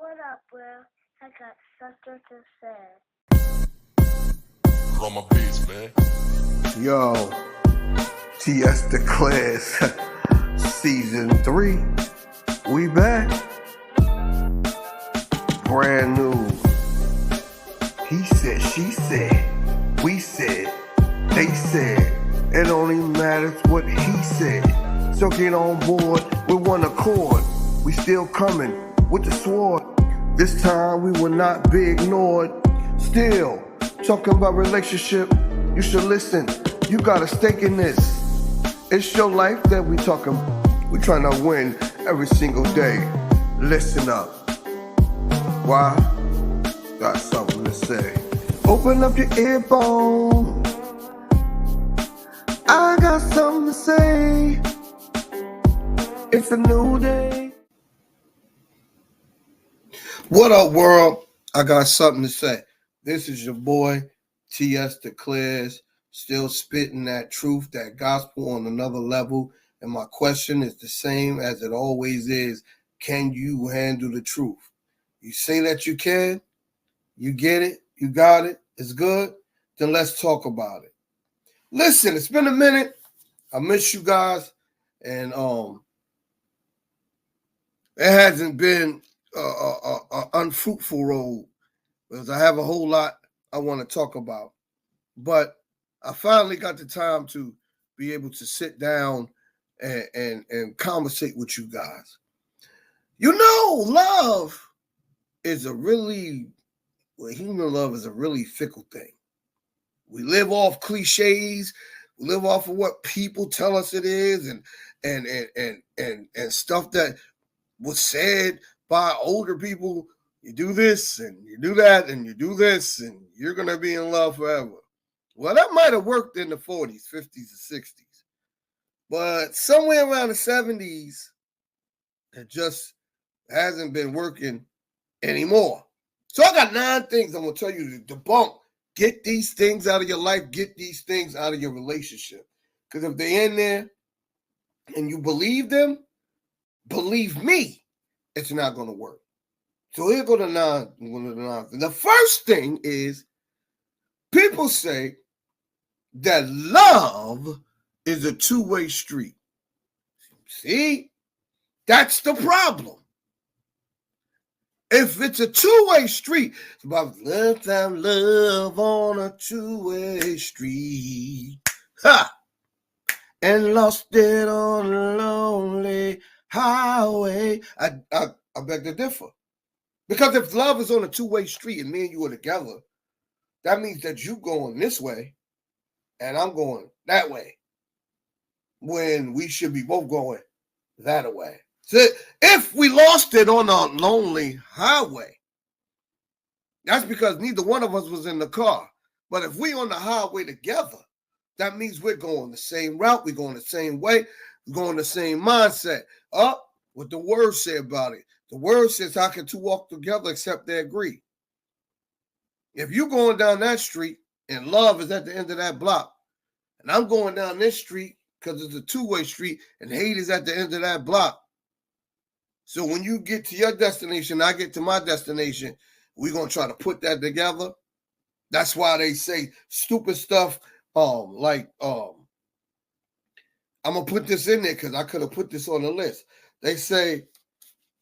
What up, bro? I got something to say. On my beats, man. Yo, TS declares season 3. We back. Brand new. He said, she said, we said, they said. It only matters what he said. So get on board with one accord. We still coming with the sword. This time we will not be ignored. Still talking about relationship. You should listen. You got a stake in this. It's your life that we talking. We trying to win every single day. Listen up. Why? Got something to say. Open up your earphone. I got something to say. It's a new day. What up, world? I got something to say. This is your boy, TS Declares, still spitting that truth, that gospel on another level. And my question is the same as it always is. Can you handle the truth? You say that you can, you get it, you got it, it's good, then let's talk about it. Listen, it's been a minute. I miss you guys. And it hasn't been an unfruitful road because I have a whole lot I want to talk about. But I finally got the time to be able to sit down and conversate with you guys. You know, love is human love is a really fickle thing. We live off cliches. We live off of what people tell us it is and stuff that was said by older people. You do this and you do that and you do this and you're going to be in love forever. Well, that might have worked in the 40s, 50s, and 60s. But somewhere around the 70s, it just hasn't been working anymore. So I got 9 things I'm going to tell you to debunk. Get these things out of your life. Get these things out of your relationship. Because if they're in there and you believe them, believe me, it's not going to work. So here go the 9. The first thing is people say that love is a two-way street. See, that's the problem. If it's a two-way street, it's about lifetime love on a two-way street. Ha! And lost it on a lonely highway. I beg to differ. Because if love is on a two-way street and me and you are together, that means that you going this way and I'm going that way. When we should be both going that way. So if we lost it on a lonely highway, that's because neither one of us was in the car. But if we on the highway together, that means we're going the same route, we're going the same way, we're going the same mindset. What the word say about it. The word says, how can two walk together except they agree? If you're going down that street and love is at the end of that block, and I'm going down this street because it's a two-way street and hate is at the end of that block. So when you get to your destination, I get to my destination, we're going to try to put that together. That's why they say stupid stuff I'm going to put this in there because I could have put this on the list. They say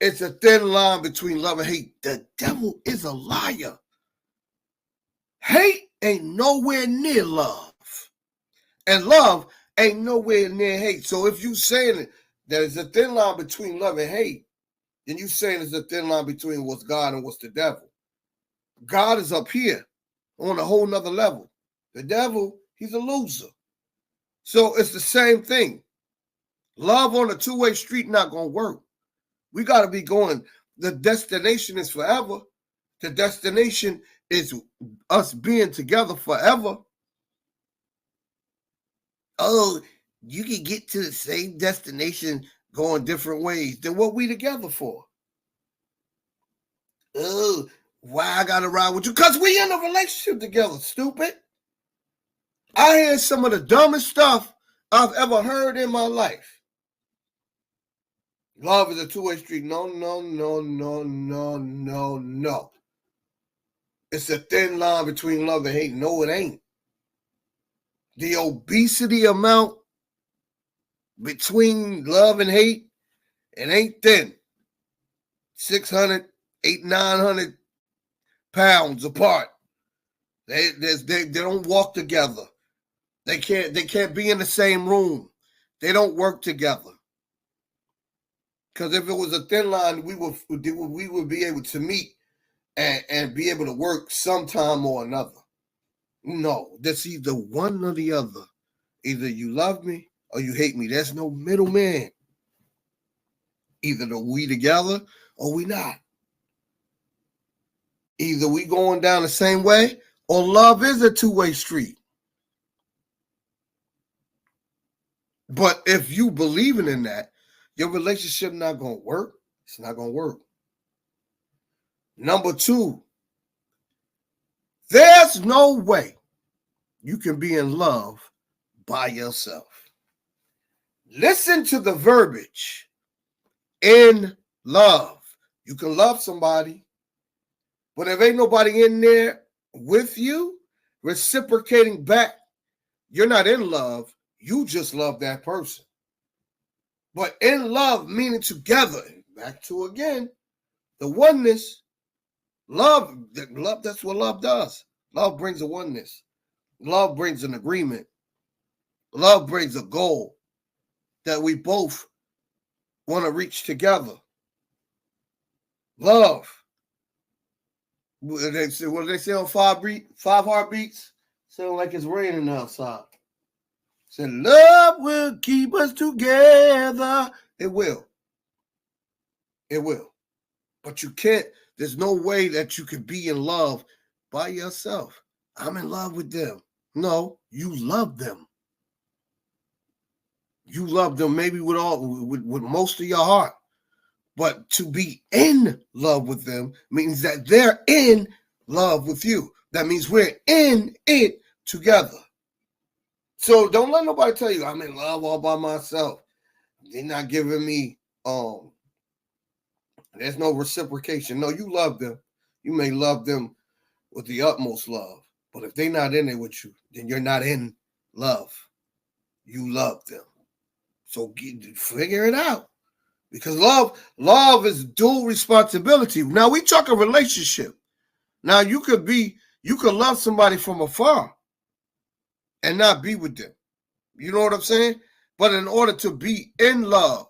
it's a thin line between love and hate. The devil is a liar. Hate ain't nowhere near love. And love ain't nowhere near hate. So if you saying there's a thin line between love and hate, then you saying there's a thin line between what's God and what's the devil. God is up here on a whole nother level. The devil, he's a loser. So it's the same thing. Love on a two-way street not going to work. We got to be going. The destination is forever. The destination is us being together forever. Oh, you can get to the same destination going different ways. Then what we together for? Oh, why I gotta ride with you? Because we in a relationship together, stupid. I hear some of the dumbest stuff I've ever heard in my life. Love is a two-way street. No, no, no, no, no, no, no. It's a thin line between love and hate. No, it ain't. The obesity amount between love and hate, it ain't thin. 600, 900 pounds apart. They don't walk together. They can't be in the same room. They don't work together. Because if it was a thin line, we would be able to meet and be able to work sometime or another. No, that's either one or the other. Either you love me or you hate me. There's no middleman. Either we together or we not. Either we going down the same way or love is a two-way street. But if you believing in that, your relationship not going to work. It's not going to work. Number two, there's no way you can be in love by yourself. Listen to the verbiage. In love. You can love somebody, but if ain't nobody in there with you, reciprocating back, you're not in love. You just love that person. But in love, meaning together, back to again, the oneness, love, that's what love does. Love brings a oneness. Love brings an agreement. Love brings a goal that we both want to reach together. Love. What do they say on five heartbeats? Sound like it's raining outside. Said love will keep us together. It will. It will. But you can't, there's no way that you can be in love by yourself. I'm in love with them. No, you love them. You love them maybe with most of your heart. But to be in love with them means that they're in love with you. That means we're in it together. So don't let nobody tell you I'm in love all by myself. They're not giving me there's no reciprocation. No, you love them. You may love them with the utmost love. But if they're not in it with you, then you're not in love. You love them. So figure it out. Because love is dual responsibility. Now we talk a relationship. Now you could love somebody from afar and not be with them. You know what I'm saying? But in order to be in love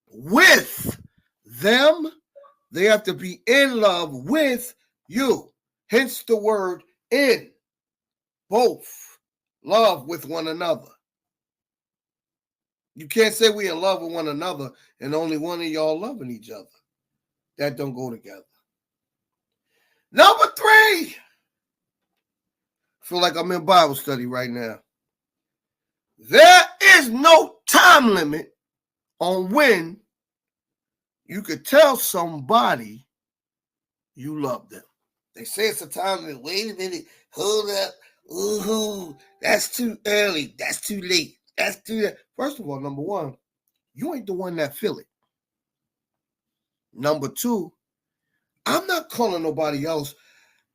with them, they have to be in love with you. Hence the word in. Both love with one another. You can't say we in love with one another and only one of y'all loving each other. That don't go together. Number three. I feel like I'm in Bible study right now. There is no time limit on when you could tell somebody you love them. They say it's a time limit. Wait a minute. Hold up. Ooh, that's too early. That's too late. That's too late. First of all, number one, you ain't the one that feel it. Number two, I'm not calling nobody else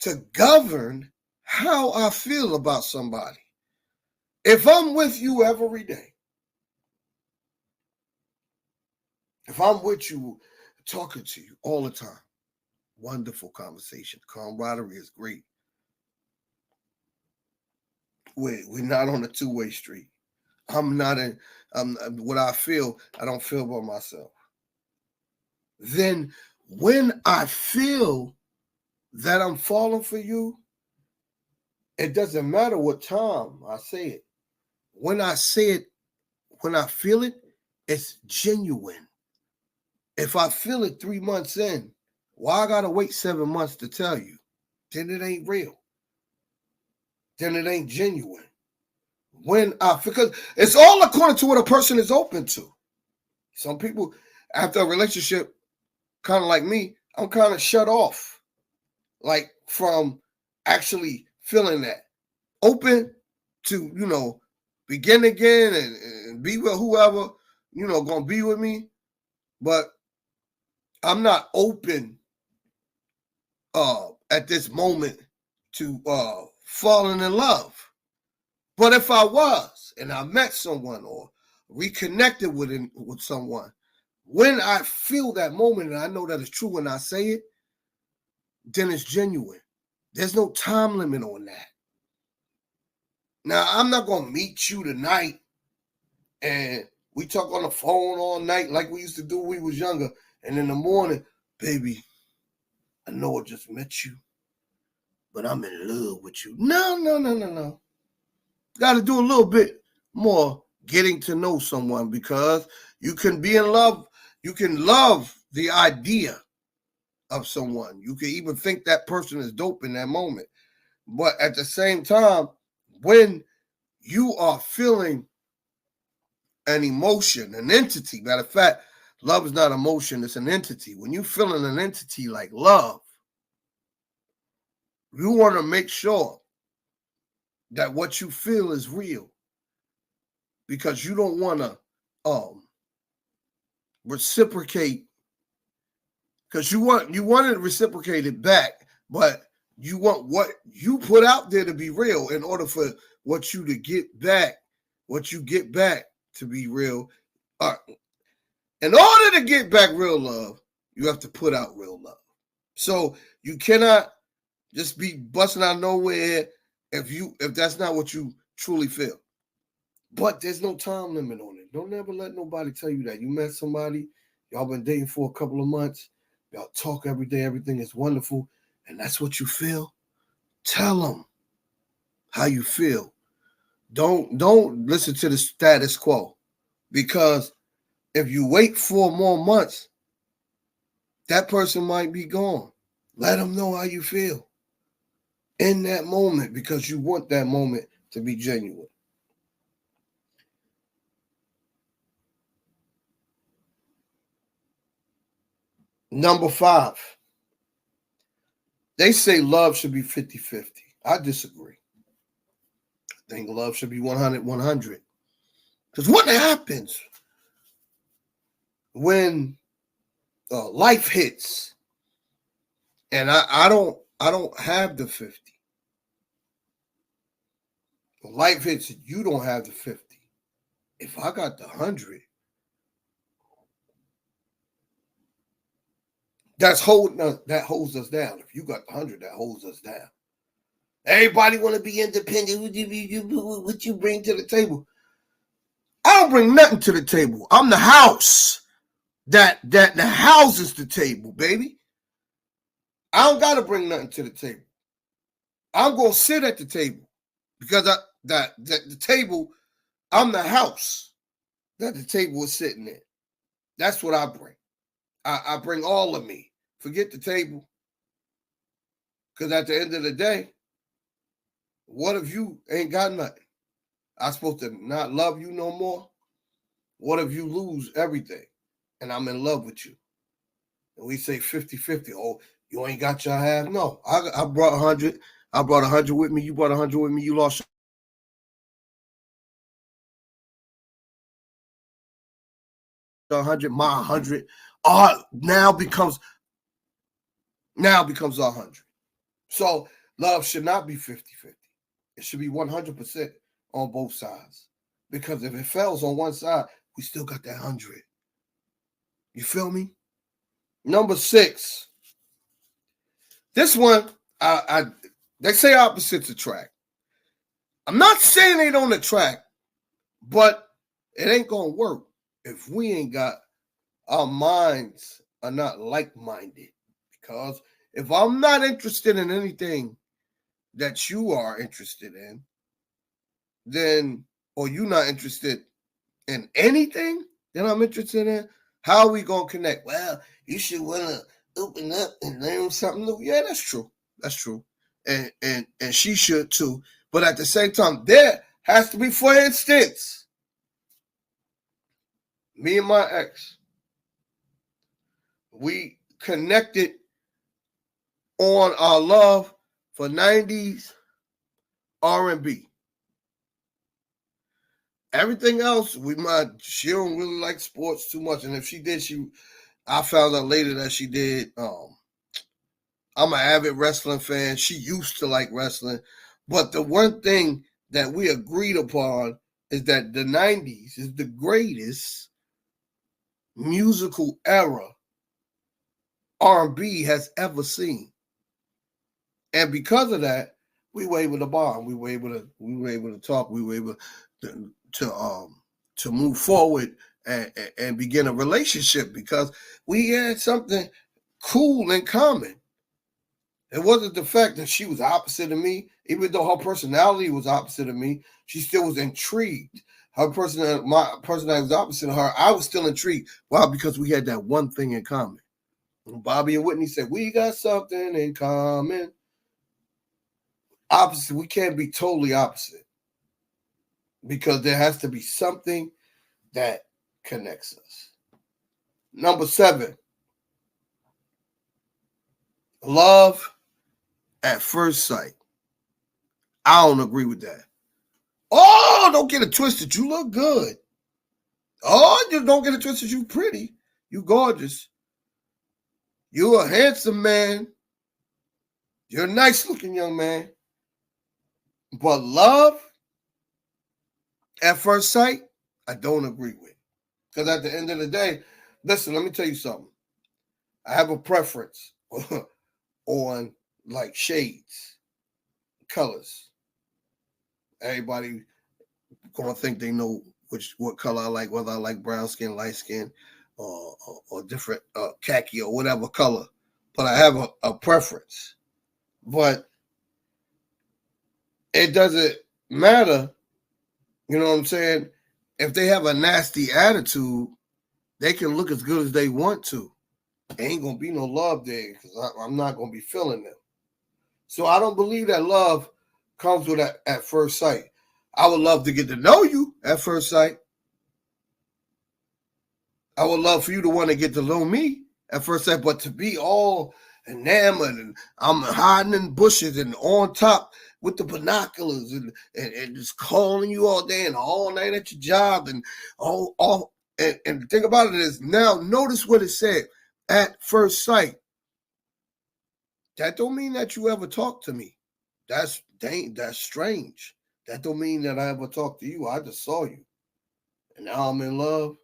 to govern how I feel about somebody. If I'm with you every day, if I'm with you, talking to you all the time, wonderful conversation. Camaraderie is great. We're not on a two-way street. I'm not in what I feel, I don't feel by myself. Then when I feel that I'm falling for you, it doesn't matter what time I say it. When I say it, when I feel it, it's genuine. If I feel it 3 months in, why I gotta wait 7 months to tell you? Then it ain't real. Then it ain't genuine. Because it's all according to what a person is open to. Some people, after a relationship, kind of like me, I'm kind of shut off, like from actually feeling that. Open to, begin again and be with whoever, gonna be with me. But I'm not open at this moment to falling in love. But if I was and I met someone or reconnected with someone, when I feel that moment and I know that it's true when I say it, then it's genuine. There's no time limit on that. Now, I'm not going to meet you tonight and we talk on the phone all night like we used to do when we was younger. And in the morning, baby, I know I just met you, but I'm in love with you. No. Got to do a little bit more getting to know someone, because you can be in love. You can love the idea of someone. You can even think that person is dope in that moment. But at the same time, when you are feeling an emotion, an entity, matter of fact, love is not emotion, it's an entity. When you're feeling an entity like love, you want to make sure that what you feel is real, because you don't want to reciprocate, because you want to reciprocate it back, but you want what you put out there to be real in order for what you get back to be real. In order to get back real love, you have to put out real love. So you cannot just be busting out nowhere if that's not what you truly feel. But there's no time limit on it. Don't ever let nobody tell you that. You met somebody, y'all been dating for a couple of months, y'all talk every day, everything is wonderful, and that's what you feel. Tell them how you feel. Don't listen to the status quo, because if you wait 4 more months, that person might be gone. Let them know how you feel in that moment, because you want that moment to be genuine. Number 5, they say love should be 50-50. I disagree. I think love should be 100-100. Because what happens when life hits and I don't have the 50? When life hits and you don't have the 50. If I got the 100, that holds us down. If you got the 100, that holds us down. Everybody want to be independent. What you bring to the table? I don't bring nothing to the table. I'm the house that the houses the table, baby. I don't gotta bring nothing to the table. I'm gonna sit at the table, because the table, I'm the house that the table is sitting in. That's what I bring. I bring all of me. Forget the table. Because at the end of the day, what if you ain't got nothing? I'm supposed to not love you no more? What if you lose everything and I'm in love with you? And we say 50-50. Oh, you ain't got your half? No, I brought 100. I brought 100 with me. You brought 100 with me. You lost 100. My 100 now becomes 100. So love should not be 50-50. It should be 100% on both sides. Because if it fails on one side, we still got that 100. You feel me? Number 6. This one, they say opposites attract. I'm not saying they don't attract, but it ain't gonna work if we ain't got our minds are not like-minded. Because if I'm not interested in anything that you are interested in, then, or you're not interested in anything that I'm interested in, how are we gonna connect? Well, you should wanna open up and learn something new. Yeah, that's true. That's true. And she should too. But at the same time, there has to be, for instance, me and my ex, we connected on our love for 90s R&B. Everything else, she don't really like sports too much. And if she did, I found out later that she did. I'm an avid wrestling fan. She used to like wrestling. But the one thing that we agreed upon is that the 90s is the greatest musical era R&B has ever seen. And because of that, we were able to bond. We were able to talk. We were able to move forward and begin a relationship because we had something cool in common. It wasn't the fact that she was opposite of me, even though her personality was opposite of me. She still was intrigued. My personality was opposite of her. I was still intrigued. Why? Because we had that one thing in common. Bobby and Whitney said, "We got something in common." Opposite. We can't be totally opposite because there has to be something that connects us. Number 7, love at first sight. I don't agree with that. Oh, don't get it twisted. You look good. Oh, just don't get it twisted. You pretty. You gorgeous. You a handsome man. You're a nice looking young man. But love at first sight, I don't agree with. Because at the end of the day, listen, let me tell you something. I have a preference on like shades, colors. Everybody gonna think they know what color I like, whether I like brown skin, light skin, or different khaki or whatever color. But I have a preference. But it doesn't matter, you know what I'm saying? If they have a nasty attitude, they can look as good as they want to. There ain't gonna be no love there because I'm not gonna be feeling them. So I don't believe that love comes with at first sight. I would love to get to know you at first sight. I would love for you to want to get to know me at first sight, but to be all enamored and I'm hiding in bushes and on top with the binoculars and just calling you all day and all night at your job and all and the thing about it is now notice what it said at first sight. That don't mean that you ever talk to me. That's strange. That don't mean that I ever talked to you. I just saw you. And now I'm in love.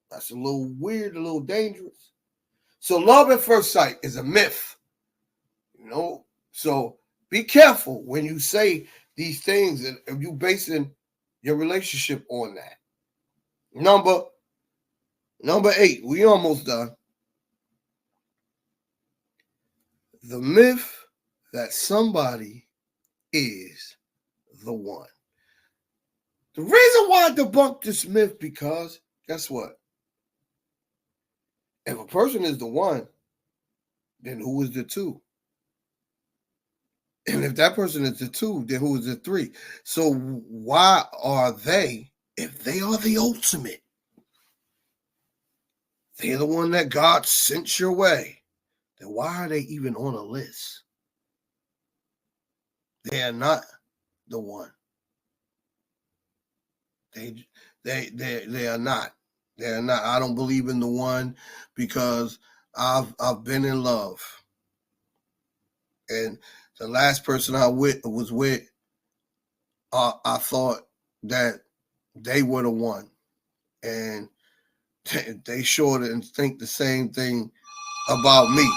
That's a little weird, a little dangerous. So love at first sight is a myth. You know? So be careful when you say these things and if you basing your relationship on that. Number 8, we almost done. The myth that somebody is the one. The reason why I debunked this myth because guess what? If a person is the one, then who is the two? And if that person is the 2, then who is the 3? So why are they, if they are the ultimate, they're the one that God sent your way, then why are they even on a list? They are not the one. They are not. They are not. I don't believe in the one because I've been in love. And the last person I was with, I thought that they were the one. And they sure didn't think the same thing about me.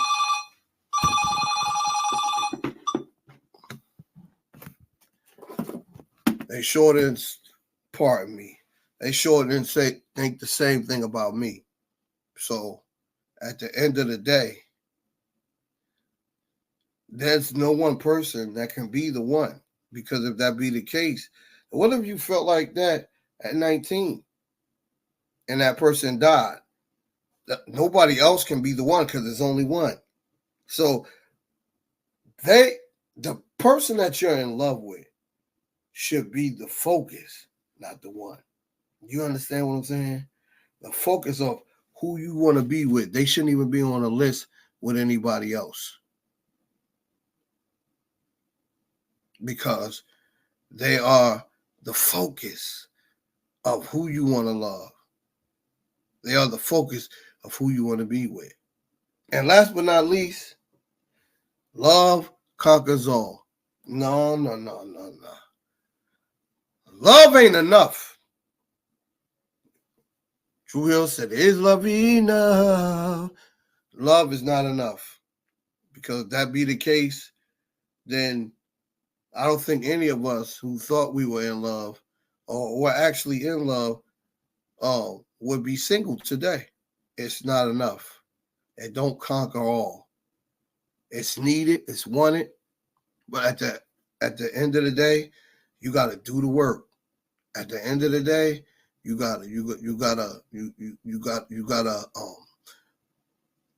They sure didn't, pardon me, they sure didn't think the same thing about me. So at the end of the day, there's no one person that can be the one. Because if that be the case, what if you felt like that at 19 and that person died? Nobody else can be the one because there's only one. So the person that you're in love with should be the focus, not the one. You understand what I'm saying? The focus of who you want to be with. They shouldn't even be on a list with anybody else. Because they are the focus of who you want to love. They are the focus of who you want to be with. And last but not least, love conquers all. No. Love ain't enough. True Hill said, is love enough? Love is not enough. Because if that be the case, then I don't think any of us who thought we were in love or were actually in love would be single today. It's not enough. It don't conquer all. It's needed. It's wanted. But at the end of the day, you got to do the work. At the end of the day, you gotta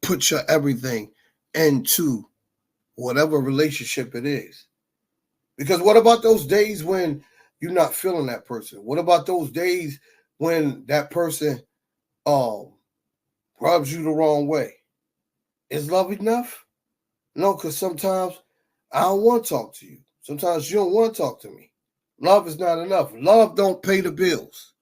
put your everything into whatever relationship it is. Because what about those days when you're not feeling that person? What about those days when that person rubs you the wrong way? Is love enough? No, because sometimes I don't want to talk to you. Sometimes you don't want to talk to me. Love is not enough. Love don't pay the bills.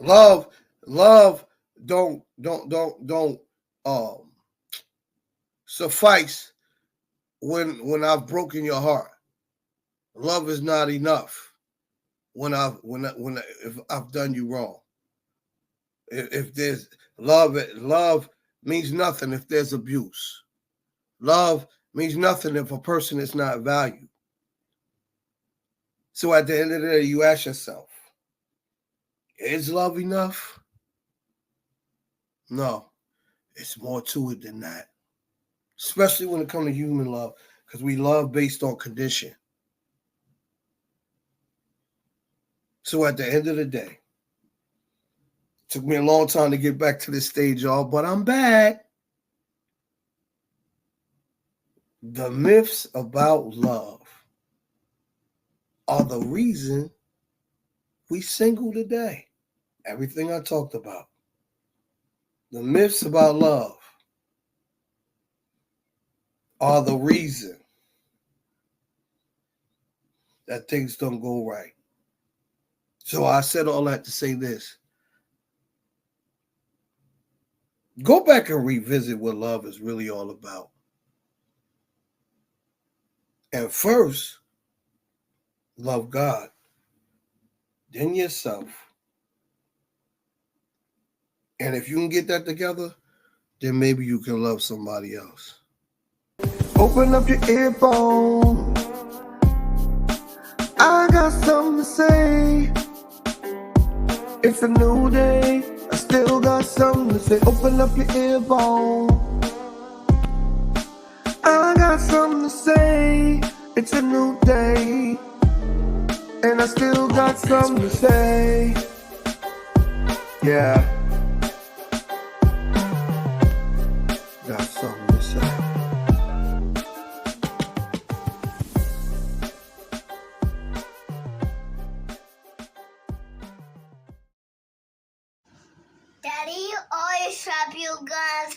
Love don't suffice when I've broken your heart. Love is not enough if I've done you wrong. If there's love means nothing if there's abuse. Love means nothing if a person is not valued. So at the end of the day, you ask yourself, is love enough? No, it's more to it than that. Especially when it comes to human love, because we love based on condition. So at the end of the day, it took me a long time to get back to this stage, y'all, but I'm back. The myths about love are the reason we single today. Everything I talked about. The myths about love are the reason that things don't go right. So I said all that to say this. Go back and revisit what love is really all about. And first, love God, then yourself. And if you can get that together, then maybe you can love somebody else. Open up your earphone. I got something to say. It's a new day. I still got something to say. Open up your earphone. I got something to say. It's a new day. And I still got something to say. Yeah. Got something to say. Daddy always trap you guys.